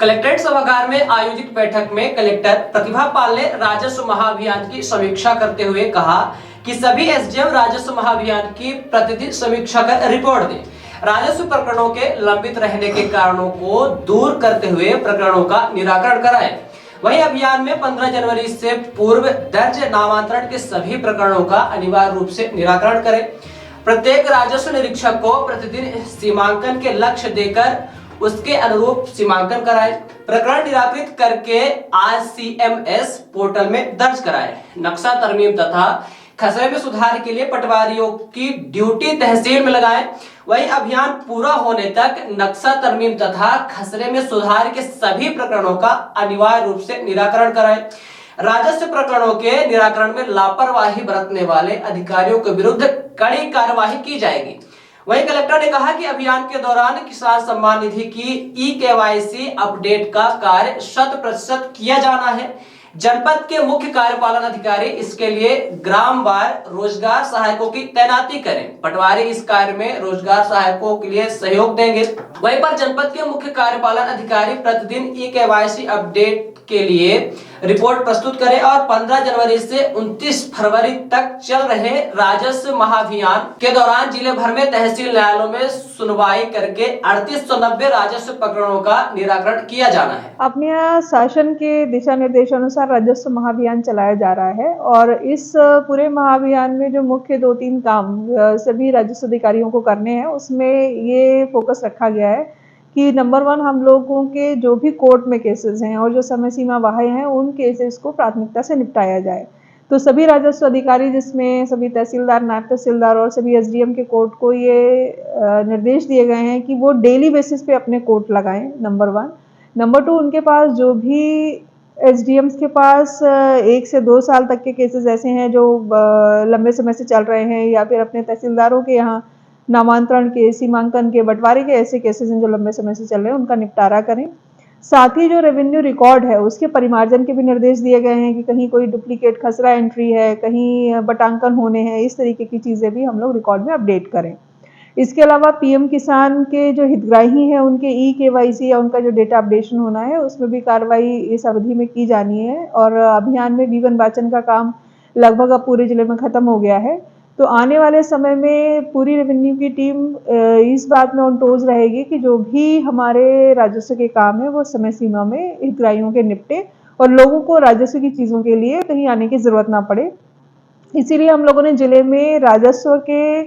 Collectorate सभागार में आयोजित बैठक में कलेक्टर प्रतिभा पाल ने राजस्व महाअभियान की समीक्षा करते हुए कहा कि सभी एसडीएम राजस्व महाअभियान की प्रतिदिन समीक्षा कर रिपोर्ट दें। राजस्व प्रकरणों के लंबित रहने के कारणों को दूर करते हुए प्रकरणों का निराकरण कराएं। वहीं अभियान में 15 जनवरी से पूर्व दर्ज नामांतरण के सभी प्रकरणों का अनिवार्य रूप से निराकरण करें। प्रत्येक राजस्व निरीक्षक को प्रतिदिन सीमांकन के लक्ष्य देकर उसके अनुरूप सीमांकन कराए। प्रकरण निराकृत करके आरसीएमएस पोर्टल में दर्ज कराए। नक्शा तरमीम तथा खसरे में सुधार के लिए पटवारियों की ड्यूटी तहसील में लगाए। वहीं अभियान पूरा होने तक नक्शा तरमीम तथा खसरे में सुधार के सभी प्रकरणों का अनिवार्य रूप से निराकरण कराए। राजस्व प्रकरणों के निराकरण में लापरवाही बरतने वाले अधिकारियों के विरुद्ध कड़ी कार्रवाई की जाएगी। वहीं कलेक्टर ने कहा कि अभियान के दौरान किसान सम्मान निधि की ई-केवाईसी अपडेट का कार्य 100% किया जाना है। जनपद के मुख्य कार्यपालन अधिकारी इसके लिए ग्रामवार रोजगार सहायकों की तैनाती करें। पटवारी इस कार्य में रोजगार सहायकों के लिए सहयोग देंगे। वहीं पर जनपद के मुख्य कार्यपालन अधिकारी प्रतिदिन ई-केवाईसी अपडेट के लिए रिपोर्ट प्रस्तुत करें और 15 जनवरी से 29 फरवरी तक चल रहे राजस्व महाअभियान के दौरान जिले भर में तहसील न्यायालयों में सुनवाई करके 3890 राजस्व प्रकरणों का निराकरण किया जाना है। अपने यहाँ शासन के दिशा निर्देशानुसार राजस्व महाअभियान चलाया जा रहा है और इस पूरे महाअभियान में जो मुख्य 2-3 काम सभी राजस्व अधिकारियों को करने हैं, उसमें ये फोकस रखा गया है कि नंबर 1 हम लोगों के जो भी कोर्ट में केसेस हैं और जो समय सीमा बाहर हैं, उन केसेस को प्राथमिकता से निपटाया जाए। तो सभी राजस्व अधिकारी, जिसमें सभी तहसीलदार, नायब तहसीलदार और सभी एसडीएम के कोर्ट को ये निर्देश दिए गए हैं कि वो डेली बेसिस पे अपने कोर्ट लगाएं, नंबर 1। नंबर 2, उनके पास जो भी एसडीएम्स के पास 1 से 2 साल तक के केसेस ऐसे हैं जो लंबे समय से चल रहे हैं, या फिर अपने तहसीलदारों के यहाँ नामांतरण के, सीमांकन के, बंटवारे के ऐसे केसेस हैं जो लंबे समय से चल रहे हैं, उनका निपटारा करें। साथ ही जो रेवेन्यू रिकॉर्ड है उसके परिमार्जन के भी निर्देश दिए गए हैं कि कहीं कोई डुप्लीकेट खसरा एंट्री है, कहीं बटांकन होने हैं, इस तरीके की चीज़ें भी हम लोग रिकॉर्ड में अपडेट करें। इसके अलावा पीएम किसान के जो हितग्राही हैं उनके ई-केवाईसी या उनका जो डेटा अपडेशन होना है, उसमें भी कार्रवाई इस अवधि में की जानी है। और अभियान में बीवन वाचन का काम लगभग अब पूरे जिले में ख़त्म हो गया है। तो आने वाले समय में पूरी रेवेन्यू की टीम इस बात में ऑन टोज रहेगी कि जो भी हमारे राजस्व के काम है वो समय सीमा में हितग्राहियों के निपटे और लोगों को राजस्व की चीज़ों के लिए कहीं आने की ज़रूरत ना पड़े। इसीलिए हम लोगों ने जिले में राजस्व के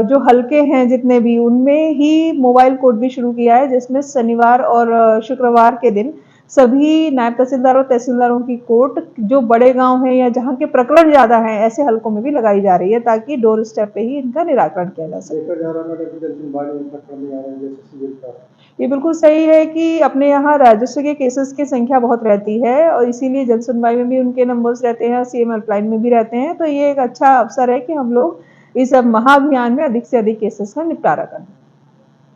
जो हलके हैं जितने भी, उनमें ही मोबाइल कोर्ट भी शुरू किया है, जिसमें शनिवार और शुक्रवार के दिन सभी नायब तहसीलदार और तहसीलदारों की कोर्ट जो बड़े गांव हैं या जहां के प्रकरण ज़्यादा हैं, ऐसे हलकों में भी लगाई जा रही है ताकि डोर स्टेप पे ही इनका निराकरण किया जा सके। ये बिल्कुल सही है कि अपने यहाँ राजस्व के केसेस की संख्या बहुत रहती है और इसीलिए जन सुनवाई में भी उनके नंबर्स रहते हैं और सीएम हेल्पलाइन में भी रहते हैं। तो ये एक अच्छा अवसर है कि हम लोग इस महाअभियान में अधिक से अधिक केसेस का निपटारा करें।